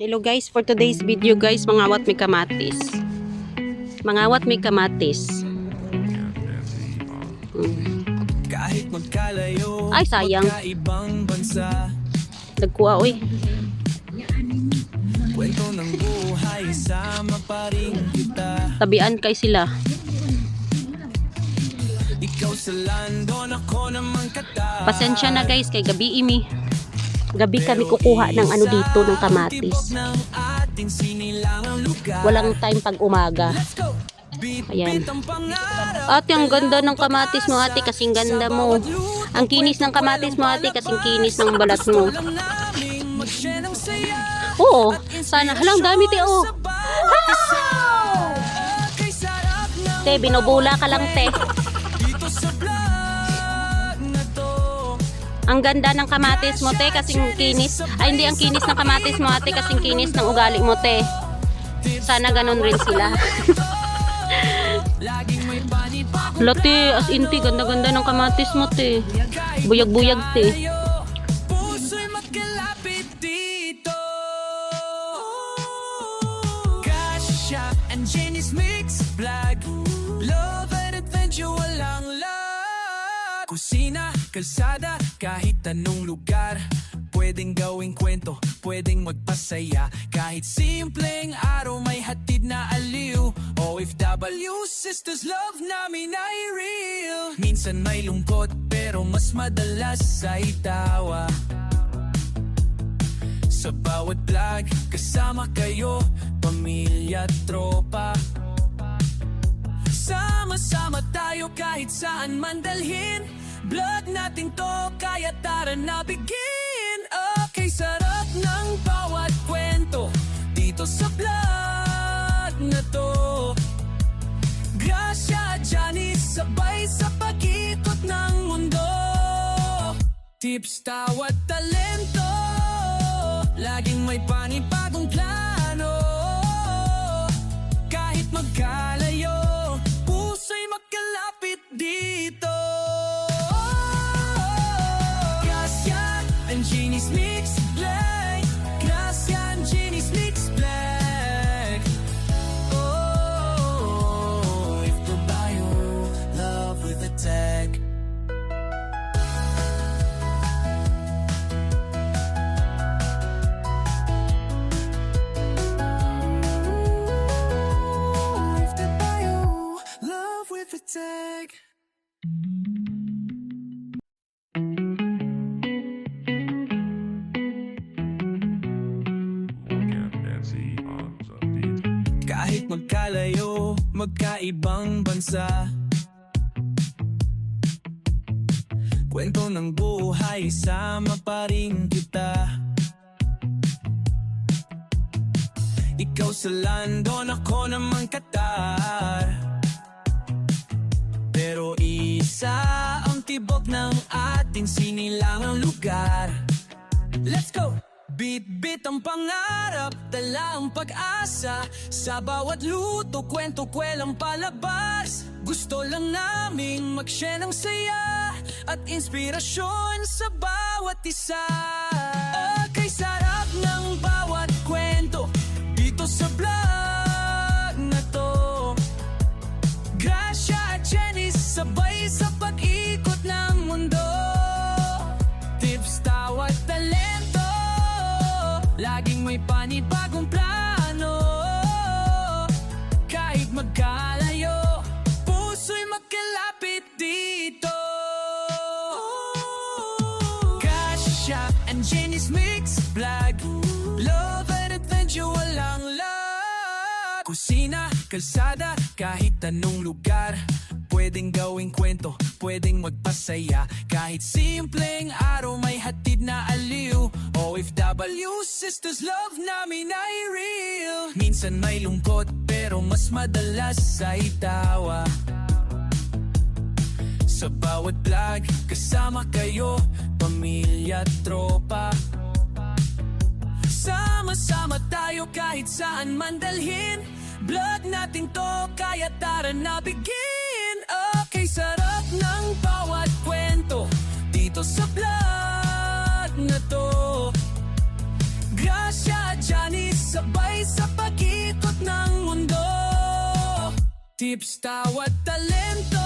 Hello guys, for today's video guys, mangawat may kamatis. Mangawat may kamatis. Kahit magkalayo, ay sayang. magkaibang bansa. Nagkuha oy. Kwento ng buhay, sama pa rin kita. Tabian kay sila. Ikaw sa London, ako naman Qatar. Pasensya na guys, kay gabi imi. Gabi kami kukuha ng ano dito, ng kamatis. Walang time pag umaga. Ayan. Ate, ang ganda ng kamatis mo ate, kasing ganda mo. Ang kinis ng kamatis mo ate, kasing kinis ng balat mo. Oo, sana. Halang dami te, oh. Te, binubula ka lang te. Ang ganda ng kamatis mo te, kasing kinis. Ay hindi, ang kinis ng kamatis mo ate, kasing kinis ng ugali mo te. Sana ganun rin sila. Late, as in te, ganda-ganda ng kamatis mo te. Buyag-buyag te. Kasha and Jenny's Mix Vlog. Love and adventure, walang lag. Kusina, kalsada, kahit anong lugar. Pwedeng gawing kwento, pwedeng magpasaya. Kahit simpleng araw may hatid na aliw. OFW, sisters, love namin ay real. Minsan may lungkot, pero mas madalas ay tawa. Sa bawat vlog, kasama kayo, pamilya, tropa. Sama-sama tayo kahit saan man dalhin. Vlog natin to, kaya tara na begin. Okay, sarap ng bawat kwento dito sa vlog na to. Gracia, Janice, sabay sa pag-ikot ng mundo. Tips, tawat, talento, laging may panibagong plano. Kahit magkalayo, puso'y magkalapit dito. Gracia and Jenny's Mix Vlog. Gracia and Jenny's Mix Vlog. Oh, if the bio, love with a tag. Tag. Kahit magkalayo, magkaibang bansa. Kwento ng buhay, sama pa rin kita. Ikaw sa London, ako naman Qatar. Pero isa ang tibok ng ating sinilangang lugar. Let's go! Bit-bit ang pangarap, dala ang pag-asa. Sa bawat luto, kwento, kwelang palabas. Gusto lang naming mag-share ng saya at inspirasyon sa bawat isa. Okay, sarap ng bawat kwento dito sa vlog na to. Gracia, Jenny, sabay sa pag-ikot ng mundo. Tips, tawat, talento, laging may panibagong plano. Kahit magkalayo, puso'y magkalapit dito. Gracia and Jenny's Mix Vlog. Love and adventure, walang lag. Kusina, kalsada, kahit anong lugar. Pwedeng gawing kwento, pwedeng magpasaya. Kahit simpleng araw may hatid na aliw. OFW, sisters, love namin ay real. Minsan may lungkot, pero mas madalas ay tawa. Sa bawat vlog, kasama kayo, pamilya, tropa. Sama-sama tayo kahit saan man dalhin. Vlog natin to, kaya tara na begin. Okay, sarap ng bawat kwento dito sa vlog na to. Gracia, Janice, Tips, tawat talento,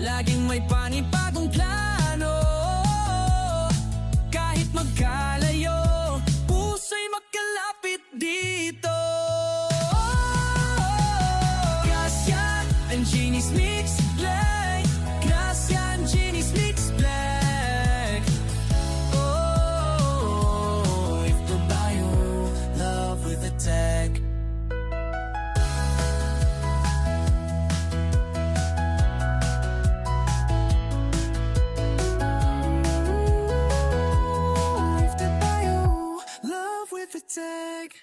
laging may panibagong plano. Kahit magkalayo, puso'y magkalapit dito. Gracia and Genie's Mix Black, Gracia and Genie's Mix Black. Oh, if the bio, love with a tag. If the bio, love with a tag.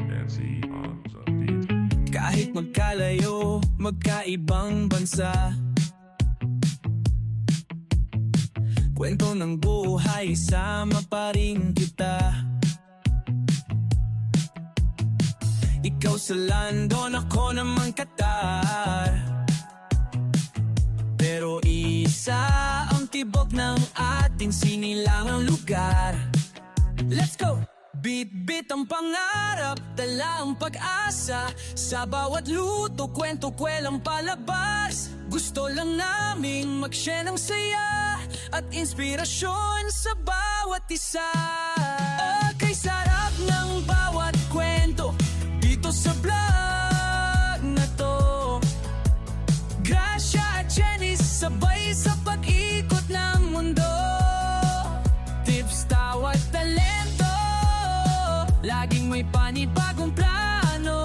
Nancy on the beat. Kahit magkalayo, magkaibang bansa, kwento ng buhay, sama pa rin kita. Ikaw sa London, ako naman Qatar, pero isa ang tibok ng ating sinilangang lugar. Let's go! Bit-bit ang pangarap, dala ang pag-asa. Sa bawat luto, kwento, kwelang palabas. Gusto lang naming mag-share ng saya at inspirasyon sa bawat isa. Okay, sarap ng bawat kwento dito sa vlog na to. Gracia at Jenny, sabay sa pag-ikot ng mundo. Tips, tawat talento, laging may panibagong plano.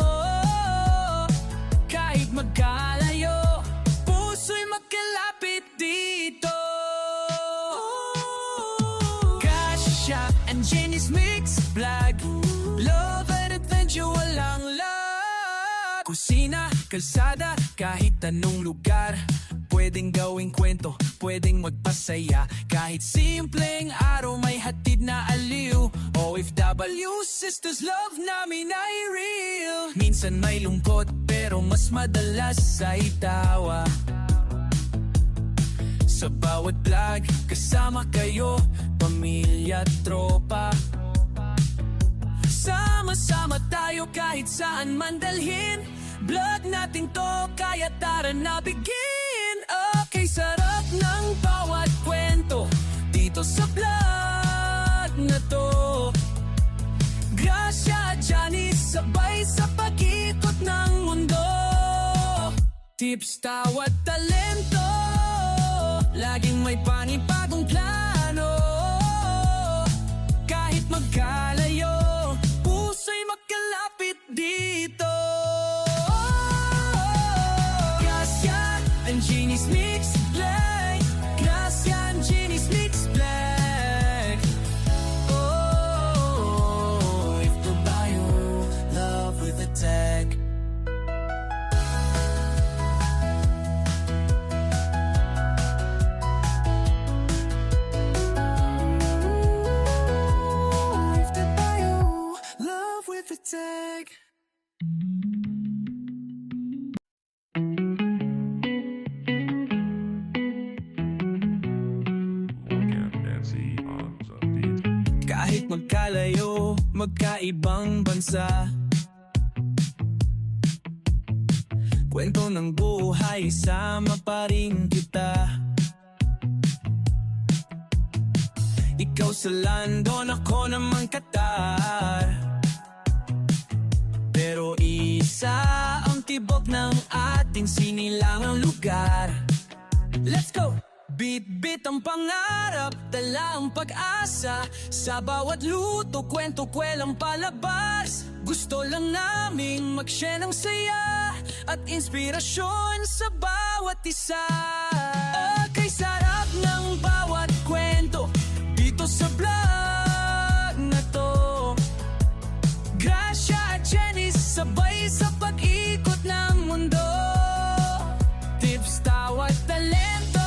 Kahit magkalayo, puso'y magkalapit dito. Gracia and Genie's Mix Vlog, love and adventure, walang lag. Kusina, kalsada, kahit anong lugar, pwedeng gawing kwento, pwedeng magpasaya. Kahit simpleng araw, may hatid na aliw. OFW, sisters, love namin ay real. Minsan may lungkot, pero mas madalas ay tawa. Sa bawat vlog, kasama kayo, pamilya at tropa. Sama-sama tayo kahit saan man dalhin. Vlog natin to, kaya tara na begin. Okay, sarap ng bawat kwento dito sa vlog na to. Gracia at Johnny, sabay sa pag-ikot ng mundo. Tips, tawat talento, laging may panibagong plano. Kahit magkalayo, puso'y magkalapit dito. Gracia and Genie's Mix Black, Gracia and Genie's Mix Black. Oh, if the bio, love with a tag. If the bio, love with a tag. Nancy on the beat. Kahit magkalayo, magkaibang bansa, kwento ng buhay, sama pa rin kita. Ikaw sa London, ako naman Qatar, pero isa ang tibok ng ating sinilangang lugar. Let's go! Bit-bit ang pangarap, dala ang pag-asa. Sa bawat luto, kwento, kwelang palabas. Gusto lang naming mag-share ng saya at inspirasyon sa bawat isa. Okay, sarap ng bawat kwento dito sa vlog na to. Gracia at Jenny, sabay sa pag-ikot ng mundo. Tips, tawat talento,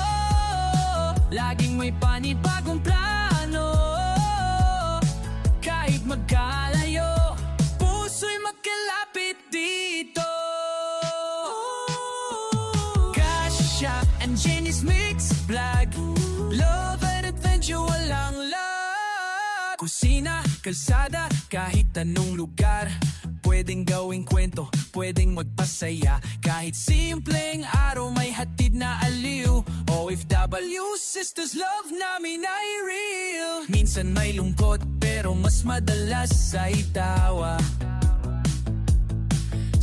laging may panibagong plano. Kahit magkalayo, puso'y magkalapit dito. Gracia and Genie's Mix Vlog, love and adventure. adventure, walang lag. Kusina, kalsada, kahit anong lugar. Pwedeng gawing kwento, pwedeng magpasaya. Kahit simpleng araw may hatid na aliw. OFW, sisters, love namin ay real. Minsan may lungkot, pero mas madalas ay tawa.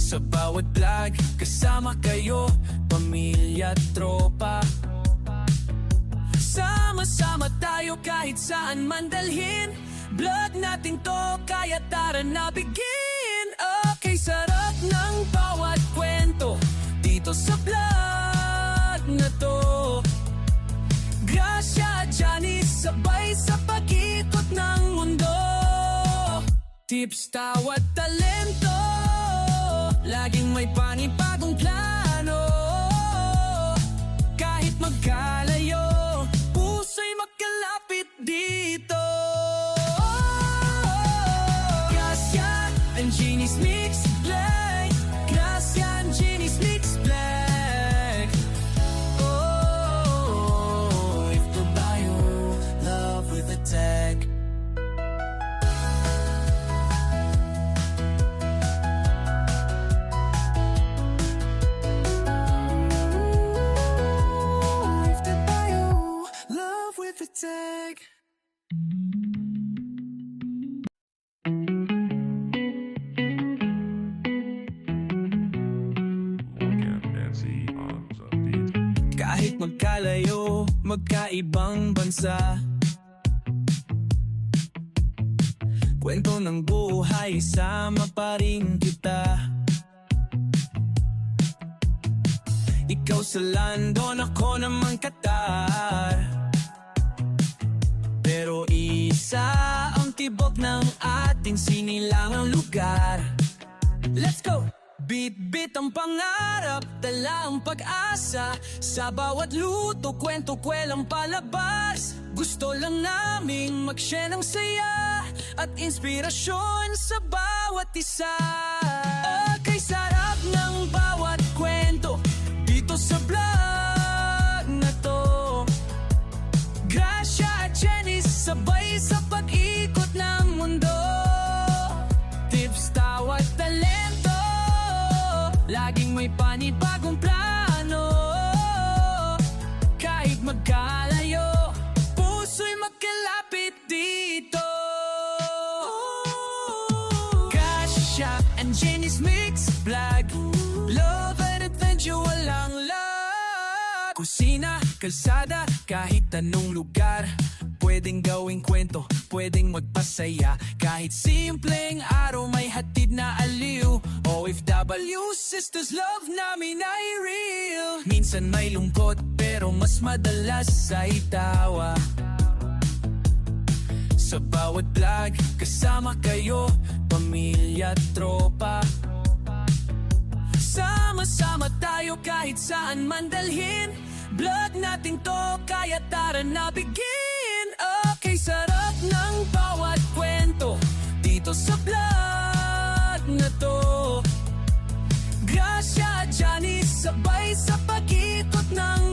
Sa bawat vlog, kasama kayo, pamilya at tropa. Sama-sama tayo kahit saan man dalhin. Vlog natin to, kaya tara na begin. Okay, sarap ng bawat kwento dito sa vlog na to. Gracia at Janice, sabay sa pag-ikot ng mundo. Tips, tawat, talento, laging may panibagong plano. Kahit magkalayo, puso'y magkalapit dito. Gracia and Jeannie's Mix Black. Gracia and Jeannie's Mix Black. Oh, if the bio, love with a tag. If the bio, love with a tag. Morgan Nancy on the beat. Kahit magkalayo, magkaibang bansa. Kwento ng buhay, sama pa rin kita. Ikaw sa London, ako naman Qatar. Pero isa ang tibok ng ating sinilangang lugar. Let's go! Bit-bit ang pangarap, dala ang pag-asa. Sa bawat luto, kwento, kwelang palabas. Gusto lang naming mag-share ng saya at inspirasyon sa bawat isa. Okay, sarap ng bawat kwento dito sa vlog na to. Gracia at Janice, sabay sa pag-ikot ng mundo. Tips, tawat, talento, laging may panibagong plano. Kahit magkalayo, puso'y magkalapit dito. Gracia and Jeannie's Mix Vlog. Love and adventure, walang lag. Kusina, kalsada, kahit anong lugar. Pwedeng gawing kwento, pwedeng magpasaya. Kahit simpleng araw may hatid na aliw. OFW, sisters, love namin ay real. Minsan may lungkot, pero mas madalas ay tawa. Sa bawat vlog, kasama kayo, pamilya at tropa. Sama-sama tayo kahit saan man dalhin. Vlog natin to, kaya tara na begin. Okay, sarap ng bawat kwento dito sa vlog na to. Gracia at Janice, sabay sa pag-ikot ng